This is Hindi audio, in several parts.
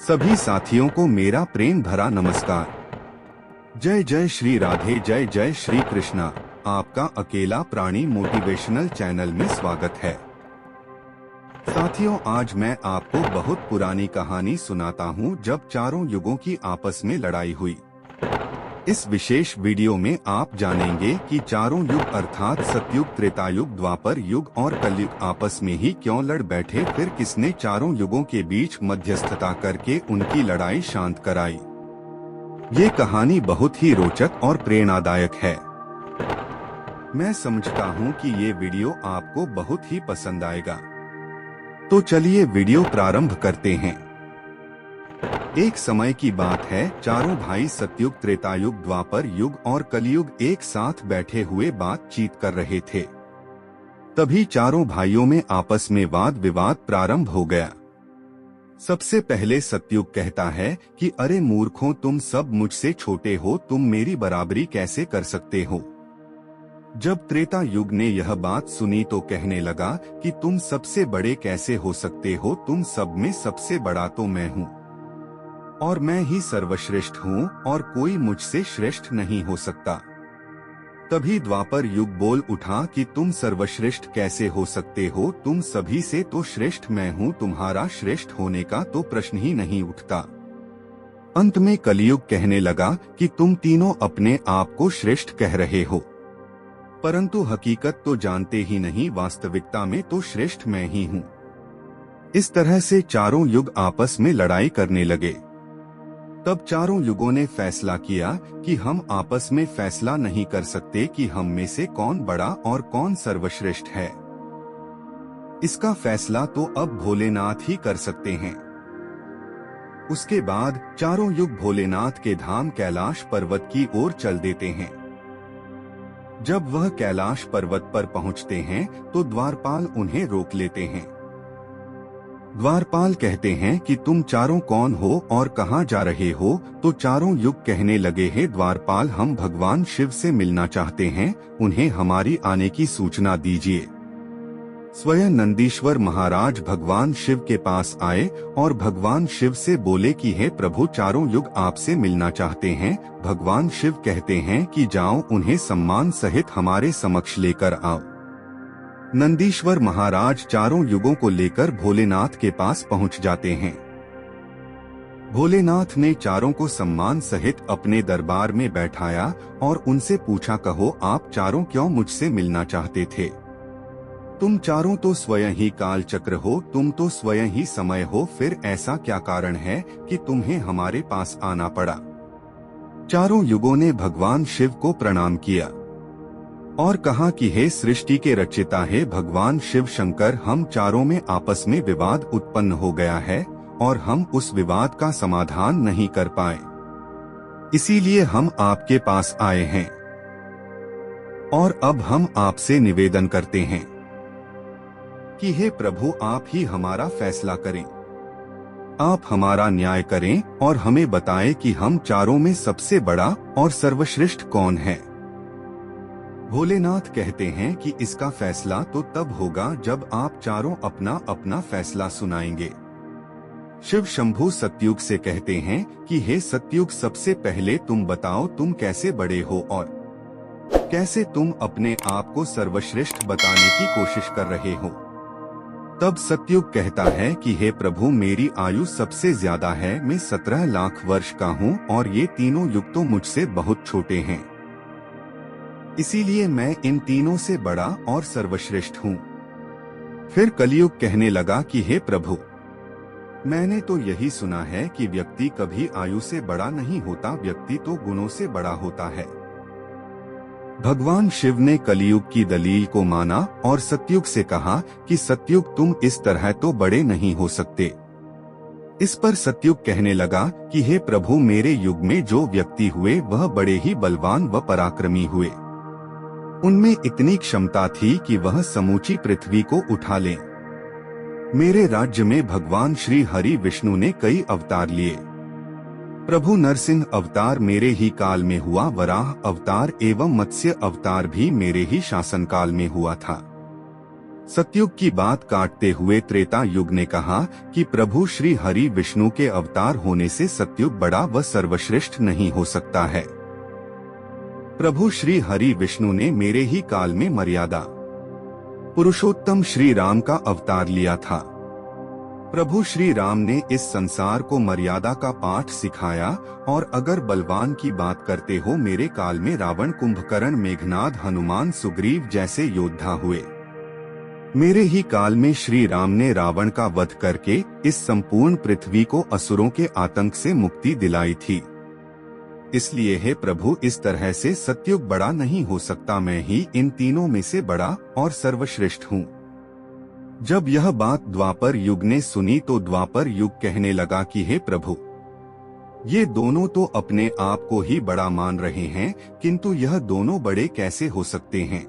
सभी साथियों को मेरा प्रेम भरा नमस्कार। जय जय श्री राधे, जय जय श्री कृष्णा। आपका अकेला प्राणी मोटिवेशनल चैनल में स्वागत है। साथियों, आज मैं आपको बहुत पुरानी कहानी सुनाता हूँ जब चारों युगों की आपस में लड़ाई हुई। इस विशेष वीडियो में आप जानेंगे कि चारों युग अर्थात सतयुग, त्रेतायुग, द्वापर युग और कलयुग आपस में ही क्यों लड़ बैठे, फिर किसने चारों युगों के बीच मध्यस्थता करके उनकी लड़ाई शांत कराई। ये कहानी बहुत ही रोचक और प्रेरणादायक है। मैं समझता हूँ कि ये वीडियो आपको बहुत ही पसंद आएगा। तो चलिए वीडियो प्रारंभ करते हैं। एक समय की बात है, चारों भाई सतयुग, त्रेतायुग, द्वापर युग और कलयुग एक साथ बैठे हुए बातचीत कर रहे थे। तभी चारों भाइयों में आपस में वाद विवाद प्रारंभ हो गया। सबसे पहले सतयुग कहता है कि अरे मूर्खों, तुम सब मुझसे छोटे हो, तुम मेरी बराबरी कैसे कर सकते हो। जब त्रेता युग ने यह बात सुनी तो कहने लगा कि तुम सबसे बड़े कैसे हो सकते हो, तुम सब में सबसे बड़ा तो मैं हूँ और मैं ही सर्वश्रेष्ठ हूँ और कोई मुझसे श्रेष्ठ नहीं हो सकता। तभी द्वापर युग बोल उठा कि तुम सर्वश्रेष्ठ कैसे हो सकते हो, तुम सभी से तो श्रेष्ठ मैं हूँ, तुम्हारा श्रेष्ठ होने का तो प्रश्न ही नहीं उठता। अंत में कलयुग कहने लगा कि तुम तीनों अपने आप को श्रेष्ठ कह रहे हो, परंतु हकीकत तो जानते ही नहीं, वास्तविकता में तो श्रेष्ठ मैं ही हूँ। इस तरह से चारों युग आपस में लड़ाई करने लगे। तब चारों युगों ने फैसला किया कि हम आपस में फैसला नहीं कर सकते कि हम में से कौन बड़ा और कौन सर्वश्रेष्ठ है। इसका फैसला तो अब भोलेनाथ ही कर सकते हैं। उसके बाद चारों युग भोलेनाथ के धाम कैलाश पर्वत की ओर चल देते हैं। जब वह कैलाश पर्वत पर पहुंचते हैं तो द्वारपाल उन्हें रोक लेते हैं। द्वारपाल कहते हैं कि तुम चारों कौन हो और कहां जा रहे हो। तो चारों युग कहने लगे, हे द्वारपाल, हम भगवान शिव से मिलना चाहते हैं, उन्हें हमारी आने की सूचना दीजिए। स्वयं नंदीश्वर महाराज भगवान शिव के पास आए और भगवान शिव से बोले कि हे प्रभु, चारों युग आपसे मिलना चाहते हैं। भगवान शिव कहते हैं कि जाओ, उन्हें सम्मान सहित हमारे समक्ष लेकर आओ। नंदीश्वर महाराज चारों युगों को लेकर भोलेनाथ के पास पहुंच जाते हैं। भोलेनाथ ने चारों को सम्मान सहित अपने दरबार में बैठाया और उनसे पूछा, कहो आप चारों क्यों मुझसे मिलना चाहते थे। तुम चारों तो स्वयं ही काल चक्र हो, तुम तो स्वयं ही समय हो, फिर ऐसा क्या कारण है कि तुम्हें हमारे पास आना पड़ा। चारों युगों ने भगवान शिव को प्रणाम किया और कहा कि हे सृष्टि के रचयिता, हे भगवान शिव शंकर, हम चारों में आपस में विवाद उत्पन्न हो गया है और हम उस विवाद का समाधान नहीं कर पाए, इसीलिए हम आपके पास आए हैं और अब हम आपसे निवेदन करते हैं कि हे प्रभु, आप ही हमारा फैसला करें, आप हमारा न्याय करें और हमें बताएं कि हम चारों में सबसे बड़ा और सर्वश्रेष्ठ कौन है। भोलेनाथ कहते हैं कि इसका फैसला तो तब होगा जब आप चारों अपना अपना फैसला सुनाएंगे। शिव शंभु सतयुग से कहते हैं कि हे सतयुग, सबसे पहले तुम बताओ, तुम कैसे बड़े हो और कैसे तुम अपने आप को सर्वश्रेष्ठ बताने की कोशिश कर रहे हो। तब सतयुग कहता है कि हे प्रभु, मेरी आयु सबसे ज्यादा है, मैं 17 लाख वर्ष का हूँ और ये तीनों युग तो मुझसे बहुत छोटे हैं, इसीलिए मैं इन तीनों से बड़ा और सर्वश्रेष्ठ हूँ। फिर कलयुग कहने लगा कि हे प्रभु, मैंने तो यही सुना है कि व्यक्ति कभी आयु से बड़ा नहीं होता, व्यक्ति तो गुणों से बड़ा होता है। भगवान शिव ने कलयुग की दलील को माना और सतयुग से कहा कि सतयुग, तुम इस तरह तो बड़े नहीं हो सकते। इस पर सतयुग कहने लगा कि हे प्रभु, मेरे युग में जो व्यक्ति हुए वह बड़े ही बलवान व पराक्रमी हुए। उनमें इतनी क्षमता थी कि वह समूची पृथ्वी को उठा लें। मेरे राज्य में भगवान श्री हरि विष्णु ने कई अवतार लिए। प्रभु नरसिंह अवतार मेरे ही काल में हुआ, वराह अवतार एवं मत्स्य अवतार भी मेरे ही शासन काल में हुआ था। सतयुग की बात काटते हुए त्रेता युग ने कहा कि प्रभु श्री हरि विष्णु के अवतार होने से सतयुग बड़ा व सर्वश्रेष्ठ नहीं हो सकता है। प्रभु श्री हरि विष्णु ने मेरे ही काल में मर्यादा पुरुषोत्तम श्री राम का अवतार लिया था। प्रभु श्री राम ने इस संसार को मर्यादा का पाठ सिखाया और अगर बलवान की बात करते हो, मेरे काल में रावण, कुंभकर्ण, मेघनाद, हनुमान, सुग्रीव जैसे योद्धा हुए। मेरे ही काल में श्री राम ने रावण का वध करके इस संपूर्ण पृथ्वी को असुरों के आतंक से मुक्ति दिलाई थी। इसलिए हे प्रभु, इस तरह से सतयुग बड़ा नहीं हो सकता, मैं ही इन तीनों में से बड़ा और सर्वश्रेष्ठ हूँ। जब यह बात द्वापर युग ने सुनी तो द्वापर युग कहने लगा कि हे प्रभु, ये दोनों तो अपने आप को ही बड़ा मान रहे हैं, किंतु यह दोनों बड़े कैसे हो सकते हैं।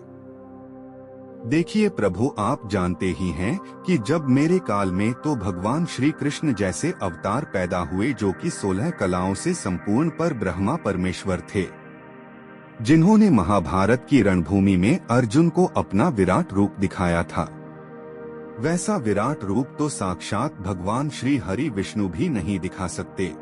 देखिए प्रभु, आप जानते ही हैं कि जब मेरे काल में तो भगवान श्री कृष्ण जैसे अवतार पैदा हुए, जो कि 16 कलाओं से संपूर्ण पर ब्रह्मा परमेश्वर थे, जिन्होंने महाभारत की रणभूमि में अर्जुन को अपना विराट रूप दिखाया था। वैसा विराट रूप तो साक्षात भगवान श्री हरि विष्णु भी नहीं दिखा सकते।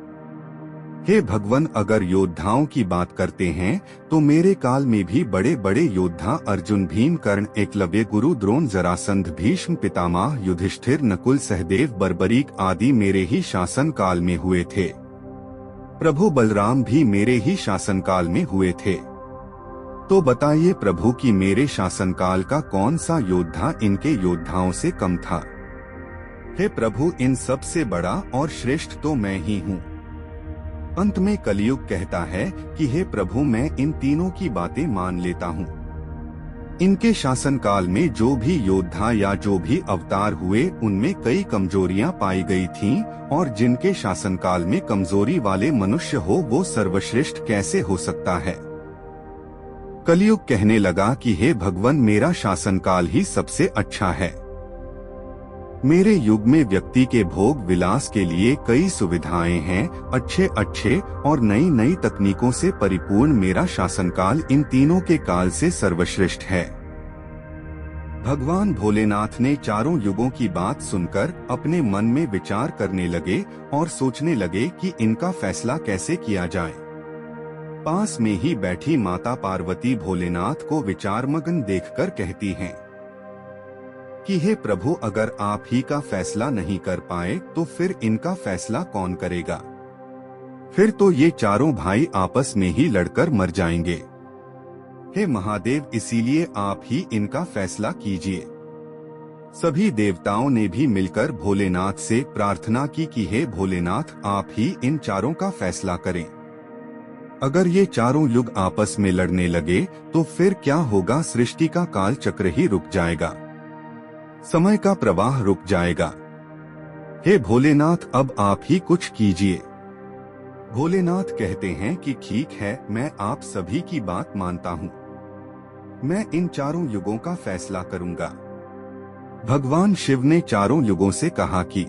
हे भगवान, अगर योद्धाओं की बात करते हैं तो मेरे काल में भी बड़े बड़े योद्धा अर्जुन, भीम, कर्ण, एकलव्य, गुरु द्रोण, जरासंध, भीष्म पितामह, युधिष्ठिर, नकुल, सहदेव, बर्बरीक आदि मेरे ही शासन काल में हुए थे। प्रभु बलराम भी मेरे ही शासन काल में हुए थे। तो बताइए प्रभु कि मेरे शासनकाल का कौन सा योद्धा इनके योद्धाओं से कम था। हे प्रभु, इन सब से बड़ा और श्रेष्ठ तो मैं ही हूँ। अंत में कलयुग कहता है कि हे प्रभु, मैं इन तीनों की बातें मान लेता हूँ। इनके शासनकाल में जो भी योद्धा या जो भी अवतार हुए, उनमें कई कमजोरियां पाई गई थीं, और जिनके शासनकाल में कमजोरी वाले मनुष्य हो, वो सर्वश्रेष्ठ कैसे हो सकता है। कलयुग कहने लगा कि हे भगवान, मेरा शासनकाल ही सबसे अच्छा है। मेरे युग में व्यक्ति के भोग विलास के लिए कई सुविधाएं हैं, अच्छे अच्छे और नई नई तकनीकों से परिपूर्ण मेरा शासनकाल इन तीनों के काल से सर्वश्रेष्ठ है। भगवान भोलेनाथ ने चारों युगों की बात सुनकर अपने मन में विचार करने लगे और सोचने लगे कि इनका फैसला कैसे किया जाए। पास में ही बैठी माता पार्वती भोलेनाथ को विचारमग्न देखकर कहती हैं कि हे प्रभु, अगर आप ही का फैसला नहीं कर पाए तो फिर इनका फैसला कौन करेगा। फिर तो ये चारों भाई आपस में ही लड़कर मर जाएंगे। हे महादेव, इसीलिए आप ही इनका फैसला कीजिए। सभी देवताओं ने भी मिलकर भोलेनाथ से प्रार्थना की कि हे भोलेनाथ, आप ही इन चारों का फैसला करें। अगर ये चारों युग आपस में लड़ने लगे तो फिर क्या होगा। सृष्टि का काल चक्र ही रुक जाएगा, समय का प्रवाह रुक जाएगा। हे भोलेनाथ, अब आप ही कुछ कीजिए। भोलेनाथ कहते हैं कि ठीक है, मैं आप सभी की बात मानता हूँ। मैं इन चारों युगों का फैसला करूंगा। भगवान शिव ने चारों युगों से कहा कि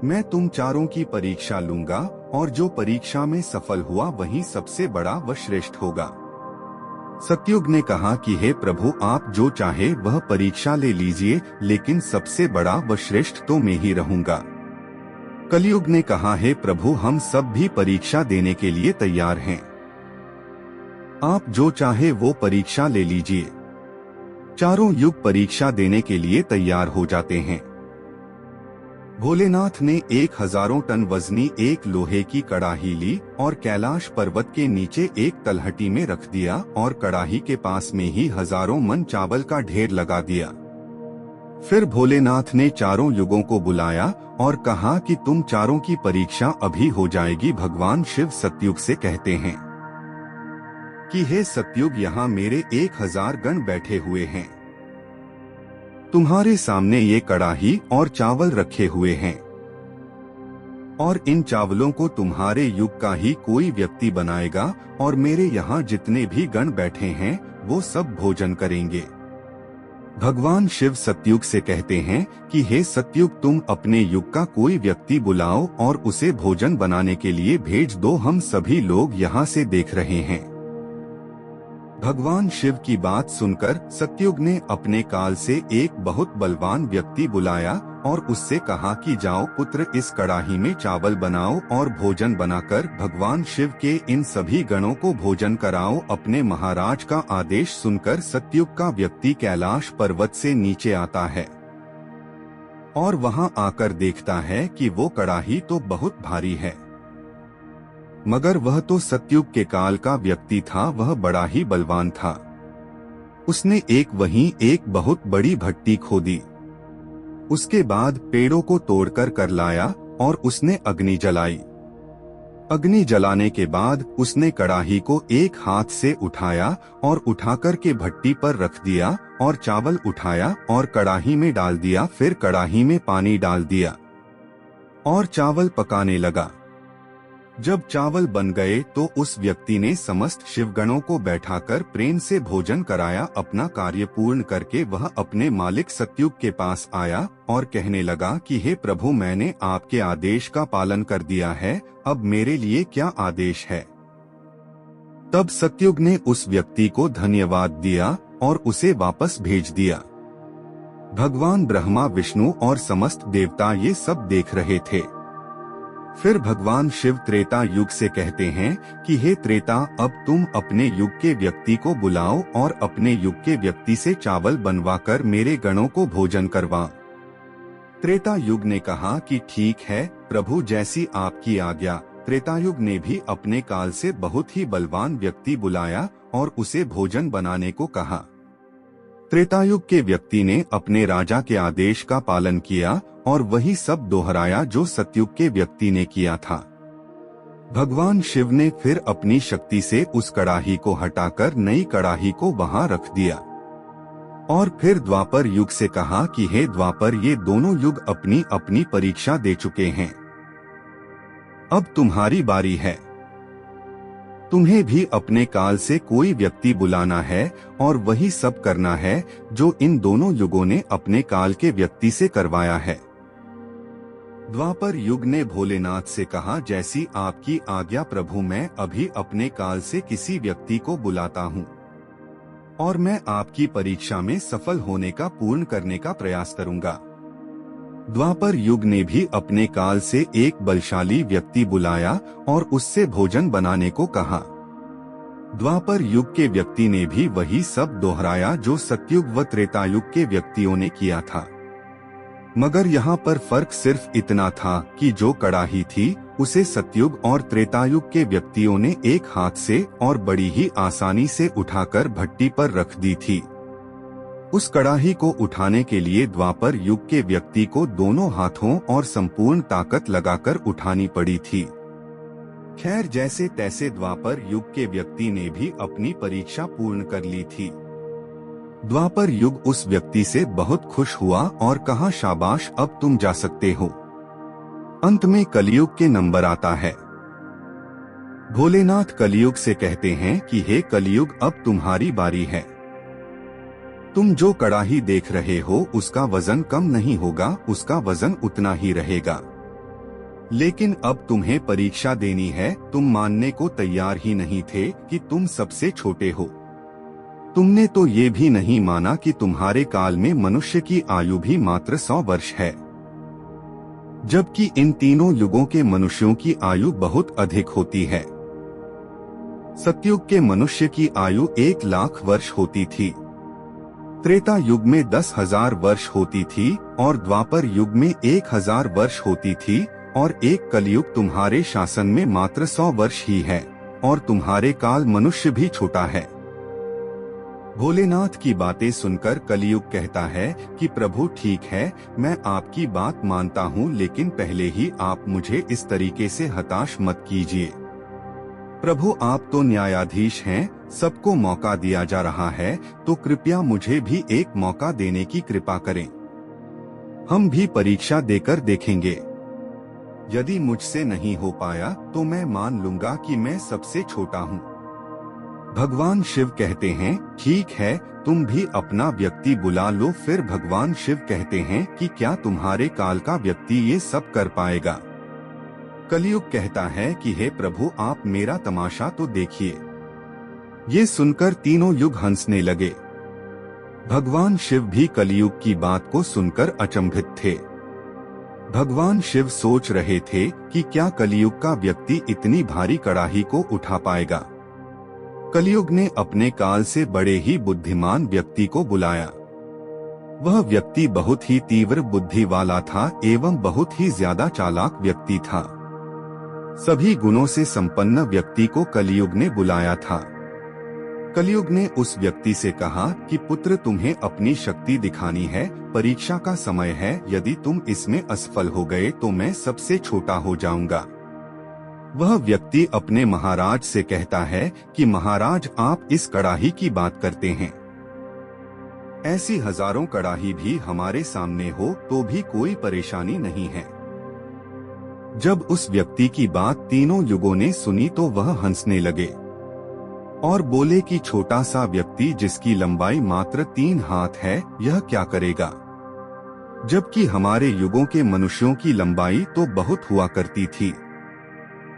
मैं तुम चारों की परीक्षा लूंगा और जो परीक्षा में सफल हुआ वही सबसे बड़ा व श्रेष्ठ होगा। सतयुग ने कहा कि हे प्रभु, आप जो चाहे वह परीक्षा ले लीजिए, लेकिन सबसे बड़ा व श्रेष्ठ तो मैं ही रहूंगा। कलयुग ने कहा, हे प्रभु, हम सब भी परीक्षा देने के लिए तैयार हैं। आप जो चाहे वो परीक्षा ले लीजिए। चारों युग परीक्षा देने के लिए तैयार हो जाते हैं। भोलेनाथ ने 1000 टन वजनी एक लोहे की कड़ाही ली और कैलाश पर्वत के नीचे एक तलहटी में रख दिया और कड़ाही के पास में ही हजारों मन चावल का ढेर लगा दिया। फिर भोलेनाथ ने चारों युगों को बुलाया और कहा कि तुम चारों की परीक्षा अभी हो जाएगी। भगवान शिव सतयुग से कहते हैं कि हे सतयुग, यहाँ मेरे 1000 गण बैठे हुए हैं। तुम्हारे सामने ये कड़ाही और चावल रखे हुए हैं और इन चावलों को तुम्हारे युग का ही कोई व्यक्ति बनाएगा और मेरे यहाँ जितने भी गण बैठे हैं वो सब भोजन करेंगे। भगवान शिव सतयुग से कहते हैं कि हे सतयुग, तुम अपने युग का कोई व्यक्ति बुलाओ और उसे भोजन बनाने के लिए भेज दो। हम सभी लोग यहाँ से देख रहे हैं। भगवान शिव की बात सुनकर सत्ययुग ने अपने काल से एक बहुत बलवान व्यक्ति बुलाया और उससे कहा कि जाओ पुत्र, इस कड़ाही में चावल बनाओ और भोजन बनाकर भगवान शिव के इन सभी गणों को भोजन कराओ। अपने महाराज का आदेश सुनकर सत्ययुग का व्यक्ति कैलाश पर्वत से नीचे आता है और वहां आकर देखता है कि वो कड़ाही तो बहुत भारी है, मगर वह तो सत्ययुग के काल का व्यक्ति था, वह बड़ा ही बलवान था। उसने वहीं एक बहुत बड़ी भट्टी खोदी। उसके बाद पेड़ों को तोड़कर कर लाया और उसने अग्नि जलाई। अग्नि जलाने के बाद उसने कड़ाही को एक हाथ से उठाया और उठाकर के भट्टी पर रख दिया और चावल उठाया और कड़ाही में डाल दिया। फिर कड़ाही में पानी डाल दिया और चावल पकाने लगा। जब चावल बन गए तो उस व्यक्ति ने समस्त शिवगणों को बैठाकर प्रेम से भोजन कराया। अपना कार्य पूर्ण करके वह अपने मालिक सत्ययुग के पास आया और कहने लगा कि हे प्रभु, मैंने आपके आदेश का पालन कर दिया है, अब मेरे लिए क्या आदेश है? तब सत्ययुग ने उस व्यक्ति को धन्यवाद दिया और उसे वापस भेज दिया। भगवान ब्रह्मा, विष्णु और समस्त देवता ये सब देख रहे थे। फिर भगवान शिव त्रेता युग से कहते हैं कि हे त्रेता, अब तुम अपने युग के व्यक्ति को बुलाओ और अपने युग के व्यक्ति से चावल बनवाकर मेरे गणों को भोजन करवा। त्रेता युग ने कहा कि ठीक है प्रभु, जैसी आपकी आज्ञा। त्रेता युग ने भी अपने काल से बहुत ही बलवान व्यक्ति बुलाया और उसे भोजन बनाने को कहा। त्रेतायुग के व्यक्ति ने अपने राजा के आदेश का पालन किया और वही सब दोहराया जो सतयुग के व्यक्ति ने किया था। भगवान शिव ने फिर अपनी शक्ति से उस कड़ाही को हटाकर नई कड़ाही को वहां रख दिया और फिर द्वापर युग से कहा कि हे द्वापर, ये दोनों युग अपनी अपनी परीक्षा दे चुके हैं, अब तुम्हारी बारी है। तुम्हें भी अपने काल से कोई व्यक्ति बुलाना है और वही सब करना है जो इन दोनों युगों ने अपने काल के व्यक्ति से करवाया है। द्वापर युग ने भोलेनाथ से कहा, जैसी आपकी आज्ञा प्रभु, मैं अभी अपने काल से किसी व्यक्ति को बुलाता हूँ और मैं आपकी परीक्षा में सफल होने का पूर्ण करने का प्रयास करूँगा। द्वापर युग ने भी अपने काल से एक बलशाली व्यक्ति बुलाया और उससे भोजन बनाने को कहा। द्वापर युग के व्यक्ति ने भी वही सब दोहराया जो सतयुग व त्रेतायुग के व्यक्तियों ने किया था, मगर यहाँ पर फर्क सिर्फ इतना था कि जो कड़ाही थी उसे सतयुग और त्रेतायुग के व्यक्तियों ने एक हाथ से और बड़ी ही आसानी से उठाकर भट्टी पर रख दी थी। उस कड़ाही को उठाने के लिए द्वापर युग के व्यक्ति को दोनों हाथों और संपूर्ण ताकत लगाकर उठानी पड़ी थी। खैर, जैसे तैसे द्वापर युग के व्यक्ति ने भी अपनी परीक्षा पूर्ण कर ली थी। द्वापर युग उस व्यक्ति से बहुत खुश हुआ और कहा, शाबाश, अब तुम जा सकते हो। अंत में कलियुग के नंबर आता है। भोलेनाथ कलियुग से कहते हैं कि हे कलियुग, अब तुम्हारी बारी है। तुम जो कड़ाही देख रहे हो उसका वजन कम नहीं होगा, उसका वजन उतना ही रहेगा। लेकिन अब तुम्हें परीक्षा देनी है। तुम मानने को तैयार ही नहीं थे कि तुम सबसे छोटे हो। तुमने तो ये भी नहीं माना कि तुम्हारे काल में मनुष्य की आयु भी मात्र 100 वर्ष है, जबकि इन तीनों युगों के मनुष्यों की आयु बहुत अधिक होती है। सतयुग के मनुष्य की आयु 1 लाख वर्ष होती थी, त्रेता युग में 10,000 वर्ष होती थी और द्वापर युग में 1,000 वर्ष होती थी और एक कलयुग तुम्हारे शासन में मात्र 100 वर्ष ही है और तुम्हारे काल मनुष्य भी छोटा है। भोलेनाथ की बातें सुनकर कलियुग कहता है कि प्रभु ठीक है, मैं आपकी बात मानता हूँ, लेकिन पहले ही आप मुझे इस तरीके से हताश मत कीजिए। प्रभु, आप तो न्यायाधीश हैं, सबको मौका दिया जा रहा है, तो कृपया मुझे भी एक मौका देने की कृपा करें। हम भी परीक्षा देकर देखेंगे। यदि मुझसे नहीं हो पाया तो मैं मान लूंगा कि मैं सबसे छोटा हूँ। भगवान शिव कहते हैं, ठीक है, तुम भी अपना व्यक्ति बुला लो। फिर भगवान शिव कहते हैं कि क्या तुम्हारे काल का व्यक्ति ये सब कर पाएगा? कलियुग कहता है कि हे प्रभु, आप मेरा तमाशा तो देखिए। ये सुनकर तीनों युग हंसने लगे। भगवान शिव भी कलयुग की बात को सुनकर अचंभित थे। भगवान शिव सोच रहे थे कि क्या कलयुग का व्यक्ति इतनी भारी कड़ाही को उठा पाएगा। कलयुग ने अपने काल से बड़े ही बुद्धिमान व्यक्ति को बुलाया। वह व्यक्ति बहुत ही तीव्र बुद्धि वाला था एवं बहुत ही ज्यादा चालाक व्यक्ति था। सभी गुणों से संपन्न व्यक्ति को कलयुग ने बुलाया था। कलयुग ने उस व्यक्ति से कहा कि पुत्र, तुम्हें अपनी शक्ति दिखानी है, परीक्षा का समय है। यदि तुम इसमें असफल हो गए तो मैं सबसे छोटा हो जाऊंगा। वह व्यक्ति अपने महाराज से कहता है कि महाराज, आप इस कड़ाही की बात करते हैं, ऐसी हजारों कड़ाही भी हमारे सामने हो तो भी कोई परेशानी नहीं है। जब उस व्यक्ति की बात तीनों युगों ने सुनी तो वह हंसने लगे और बोले कि छोटा सा व्यक्ति जिसकी लंबाई मात्र 3 हाथ है, यह क्या करेगा, जबकि हमारे युगों के मनुष्यों की लंबाई तो बहुत हुआ करती थी।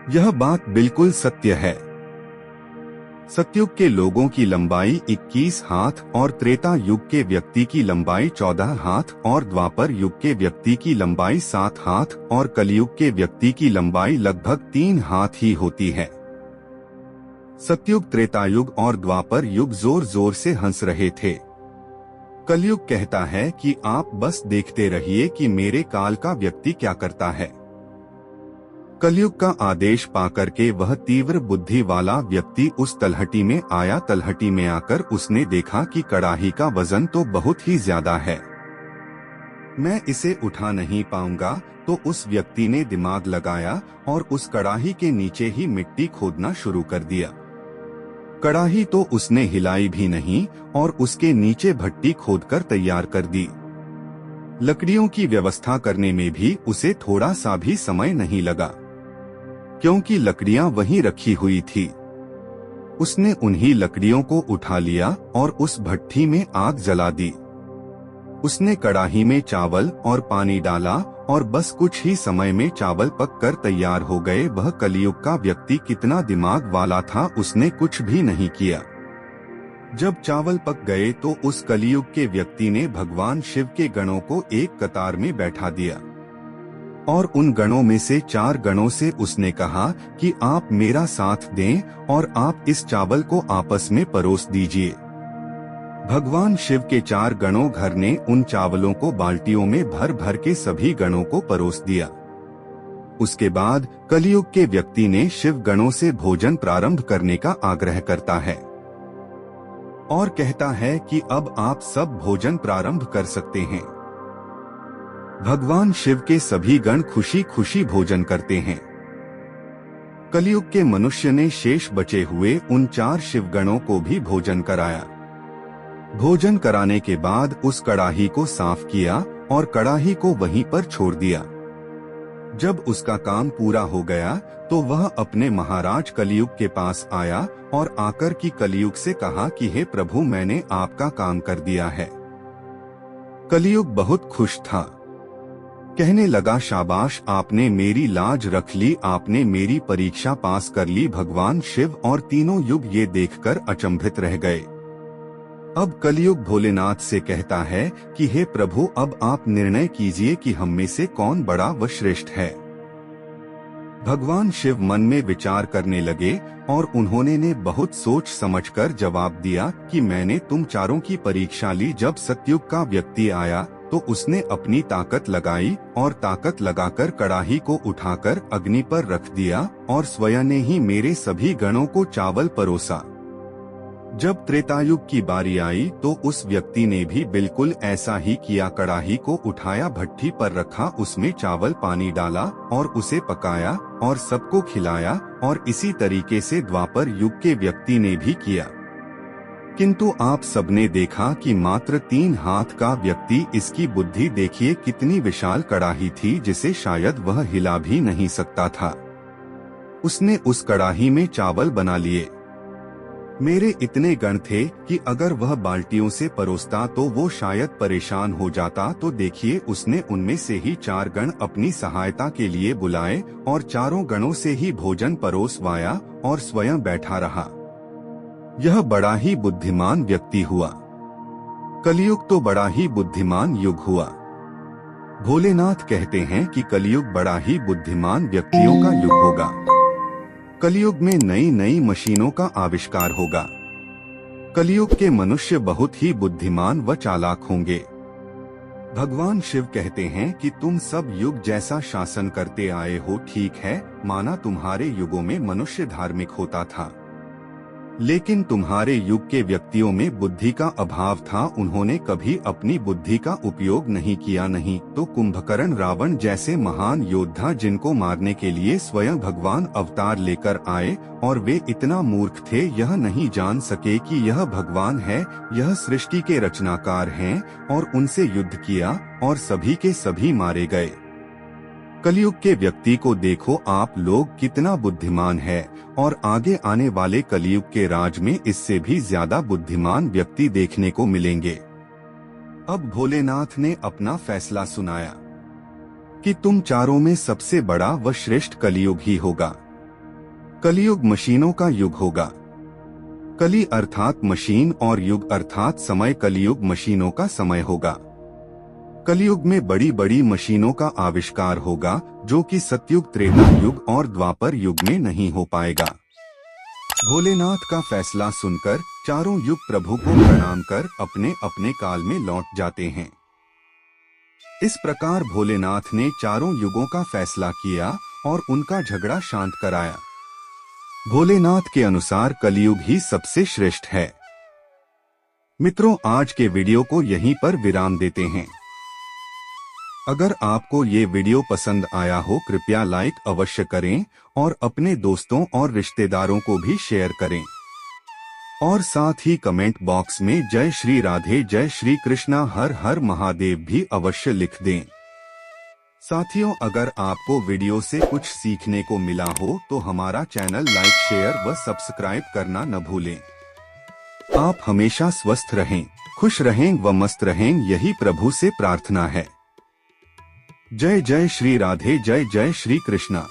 यह बात बिल्कुल सत्य है। सतयुग के लोगों की लंबाई 21 हाथ और त्रेता युग के व्यक्ति की लंबाई 14 हाथ और द्वापर युग के व्यक्ति की लंबाई 7 हाथ और कलयुग के व्यक्ति की लंबाई लगभग 3 हाथ ही होती है। सतयुग, त्रेतायुग और द्वापर युग जोर जोर से हंस रहे थे। कलयुग कहता है कि आप बस देखते रहिए कि मेरे काल का व्यक्ति क्या करता है। कलयुग का आदेश पाकर के वह तीव्र बुद्धि वाला व्यक्ति उस तलहटी में आया। तलहटी में आकर उसने देखा कि कड़ाही का वजन तो बहुत ही ज्यादा है, मैं इसे उठा नहीं पाऊंगा। तो उस व्यक्ति ने दिमाग लगाया और उस कड़ाही के नीचे ही मिट्टी खोदना शुरू कर दिया। कड़ाही तो उसने हिलाई भी नहीं और उसके नीचे भट्टी खोदकर तैयार कर दी। लकड़ियों की व्यवस्था करने में भी उसे थोड़ा सा भी समय नहीं लगा, क्योंकि लकड़ियां वहीं रखी हुई थी। उसने उन्हीं लकड़ियों को उठा लिया और उस भट्टी में आग जला दी। उसने कड़ाही में चावल और पानी डाला और बस कुछ ही समय में चावल पककर तैयार हो गए। वह कलयुग का व्यक्ति कितना दिमाग वाला था, उसने कुछ भी नहीं किया। जब चावल पक गए तो उस कलयुग के व्यक्ति ने भगवान शिव के गणों को एक कतार में बैठा दिया और उन गणों में से 4 गणों से उसने कहा कि आप मेरा साथ दें और आप इस चावल को आपस में परोस दीजिए। भगवान शिव के 4 गणों घर ने उन चावलों को बाल्टियों में भर भर के सभी गणों को परोस दिया। उसके बाद कलयुग के व्यक्ति ने शिव गणों से भोजन प्रारंभ करने का आग्रह करता है और कहता है कि अब आप सब भोजन प्रारंभ कर सकते हैं। भगवान शिव के सभी गण खुशी खुशी भोजन करते हैं। कलयुग के मनुष्य ने शेष बचे हुए उन 4 शिवगणों को भी भोजन कराया। भोजन कराने के बाद उस कड़ाही को साफ किया और कड़ाही को वहीं पर छोड़ दिया। जब उसका काम पूरा हो गया तो वह अपने महाराज कलयुग के पास आया और आकर की कलयुग से कहा कि हे प्रभु, मैंने आपका काम कर दिया है। कलयुग बहुत खुश था, कहने लगा, शाबाश, आपने मेरी लाज रख ली, आपने मेरी परीक्षा पास कर ली। भगवान शिव और तीनों युग ये देखकर अचंभित रह गए। अब कलयुग भोलेनाथ से कहता है कि हे प्रभु, अब आप निर्णय कीजिए कि हम में से कौन बड़ा व श्रेष्ठ है। भगवान शिव मन में विचार करने लगे और उन्होंने बहुत सोच समझकर जवाब दिया कि मैंने तुम चारों की परीक्षा ली। जब सतयुग का व्यक्ति आया तो उसने अपनी ताकत लगाई और ताकत लगाकर कड़ाही को उठाकर अग्नि पर रख दिया और स्वयं ने ही मेरे सभी गणों को चावल परोसा। जब त्रेतायुग की बारी आई तो उस व्यक्ति ने भी बिल्कुल ऐसा ही किया। कड़ाही को उठाया, भट्टी पर रखा, उसमें चावल पानी डाला और उसे पकाया और सबको खिलाया और इसी तरीके से द्वापर युग के व्यक्ति ने भी किया। किंतु आप सबने देखा कि मात्र 3 हाथ का व्यक्ति, इसकी बुद्धि देखिए कितनी विशाल कड़ाही थी जिसे शायद वह हिला भी नहीं सकता था। उसने उस कड़ाही में चावल बना लिए। मेरे इतने गण थे कि अगर वह बाल्टियों से परोसता तो वो शायद परेशान हो जाता। तो देखिए, उसने उनमें से ही 4 गण अपनी सहायता के लिए बुलाए और चारों गणों से ही भोजन परोसवाया और स्वयं बैठा रहा। यह बड़ा ही बुद्धिमान व्यक्ति हुआ। कलयुग तो बड़ा ही बुद्धिमान युग हुआ। भोलेनाथ कहते हैं कि कलयुग बड़ा ही बुद्धिमान व्यक्तियों का युग होगा। कलयुग में नई नई मशीनों का आविष्कार होगा। कलयुग के मनुष्य बहुत ही बुद्धिमान व चालाक होंगे। भगवान शिव कहते हैं कि तुम सब युग जैसा शासन करते आए हो, ठीक है, माना तुम्हारे युगों में मनुष्य धार्मिक होता था, लेकिन तुम्हारे युग के व्यक्तियों में बुद्धि का अभाव था। उन्होंने कभी अपनी बुद्धि का उपयोग नहीं किया। नहीं तो कुंभकर्ण, रावण जैसे महान योद्धा जिनको मारने के लिए स्वयं भगवान अवतार लेकर आए, और वे इतना मूर्ख थे, यह नहीं जान सके कि यह भगवान है, यह सृष्टि के रचनाकार हैं, और उनसे युद्ध किया और सभी के सभी मारे गए। कलयुग के व्यक्ति को देखो आप लोग कितना बुद्धिमान है, और आगे आने वाले कलयुग के राज में इससे भी ज्यादा बुद्धिमान व्यक्ति देखने को मिलेंगे। अब भोलेनाथ ने अपना फैसला सुनाया कि तुम चारों में सबसे बड़ा व श्रेष्ठ कलयुग ही होगा। कलयुग मशीनों का युग होगा। कली अर्थात मशीन और युग अर्थात समय। कलयुग मशीनों का समय होगा। कलयुग में बड़ी बड़ी मशीनों का आविष्कार होगा, जो कि सतयुग, त्रेता युग और द्वापर युग में नहीं हो पाएगा। भोलेनाथ का फैसला सुनकर चारों युग प्रभु को प्रणाम कर अपने अपने काल में लौट जाते हैं। इस प्रकार भोलेनाथ ने चारों युगों का फैसला किया और उनका झगड़ा शांत कराया। भोलेनाथ के अनुसार कलयुग ही सबसे श्रेष्ठ है। मित्रों, आज के वीडियो को यहीं पर विराम देते हैं। अगर आपको ये वीडियो पसंद आया हो, कृपया लाइक अवश्य करें और अपने दोस्तों और रिश्तेदारों को भी शेयर करें, और साथ ही कमेंट बॉक्स में जय श्री राधे, जय श्री कृष्णा, हर हर महादेव भी अवश्य लिख दें। साथियों, अगर आपको वीडियो से कुछ सीखने को मिला हो तो हमारा चैनल लाइक, शेयर व सब्सक्राइब करना न भूलें। आप हमेशा स्वस्थ रहें, खुश रहें व मस्त रहें, यही प्रभु से प्रार्थना है। जय जय श्री राधे, जय जय श्री कृष्णा।